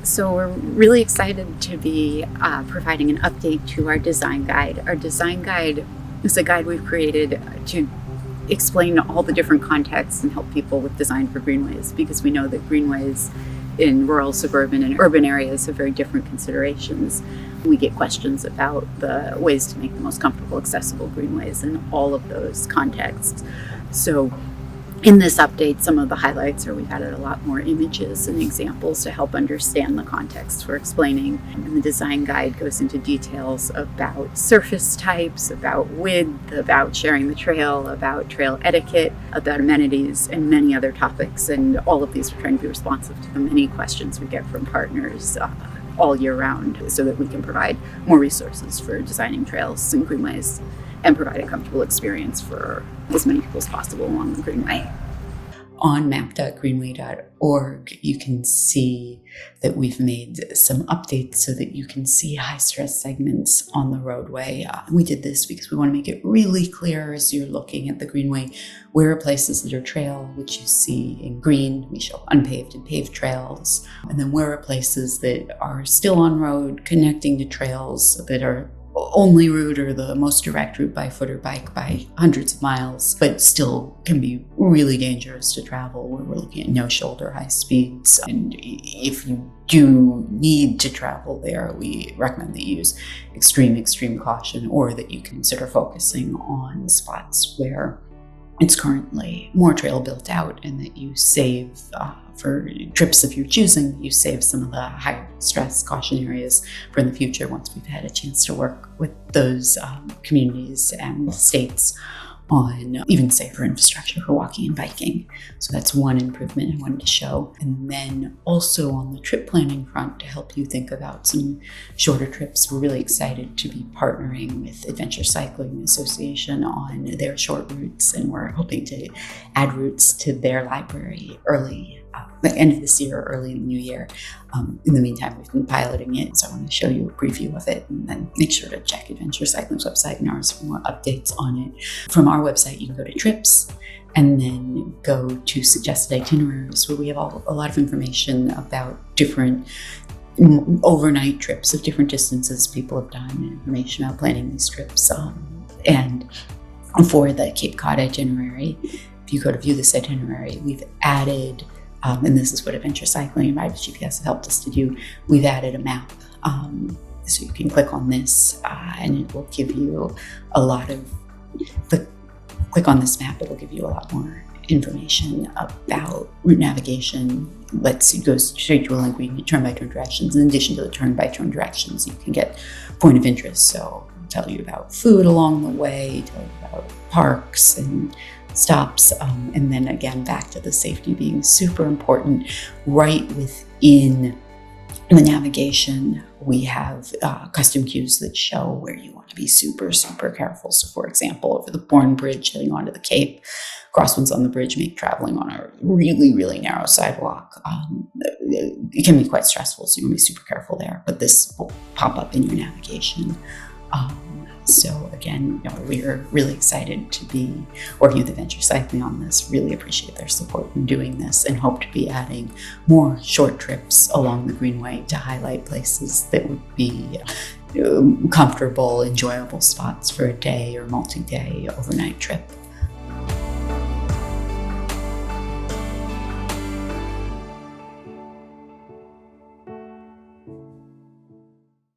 So we're really excited to be providing an update to our design guide. Our design guide is a guide we've created to explain all the different contexts and help people with design for greenways, because we know that greenways in rural, suburban, and urban areas have very different considerations. We get questions about the ways to make the most comfortable, accessible greenways in all of those contexts. So in this update, some of the highlights are we've added a lot more images and examples to help understand the context we're explaining. And the design guide goes into details about surface types, about width, about sharing the trail, about trail etiquette, about amenities, and many other topics. And all of these we're trying to be responsive to the many questions we get from partners all year round, so that we can provide more resources for designing trails and greenways and provide a comfortable experience for as many people as possible along the greenway. On map.greenway.org, you can see that we've made some updates so that you can see high-stress segments on the roadway. We did this because we want to make it really clear as you're looking at the greenway where are places that are trail, which you see in green. We show unpaved and paved trails. And then where are places that are still on road connecting to trails that are only route or the most direct route by foot or bike by hundreds of miles, but still can be really dangerous to travel, where we're looking at no shoulder high speeds. And if you do need to travel there, we recommend that you use extreme caution, or that you consider focusing on spots where it's currently more trail built out, and that you save for trips of your choosing, you save some of the high stress caution areas for in the future once we've had a chance to work with those communities and states on even safer infrastructure for walking and biking. So that's one improvement I wanted to show. And then also on the trip planning front, to help you think about some shorter trips, we're really excited to be partnering with Adventure Cycling Association on their short routes, and we're hoping to add routes to their library early the end of this year or early in the new year. In the meantime, we've been piloting it, so I want to show you a preview of it, and then make sure to check Adventure Cycling's website and ours for more updates on it. From our website, you can go to trips and then go to suggested itineraries, where we have a lot of information about different overnight trips of different distances people have done, and information about planning these trips. And for the Cape Cod itinerary, if you go to view this itinerary, we've added and this is what Adventure Cycling and Riders GPS have helped us to do. We've added a map. So you can click on this and it will give you a lot of, click on this map, it will give you a lot more information about route navigation. It goes straight to a link where you can get turn-by-turn directions. In addition to the turn-by-turn directions, you can get point of interest. So it'll tell you about food along the way, tell you about parks and stops, and then again back to the safety being super important. Right within the navigation, we have custom cues that show where you want to be super careful. So for example, over the Bourne Bridge heading onto the Cape, crosswinds on the bridge make traveling on a really narrow sidewalk. It can be quite stressful, so you want to be super careful there, but this will pop up in your navigation. So again, we're really excited to be working with Adventure Cycling on this. Really appreciate their support in doing this, and hope to be adding more short trips along the Greenway to highlight places that would be comfortable, enjoyable spots for a day or multi-day overnight trip.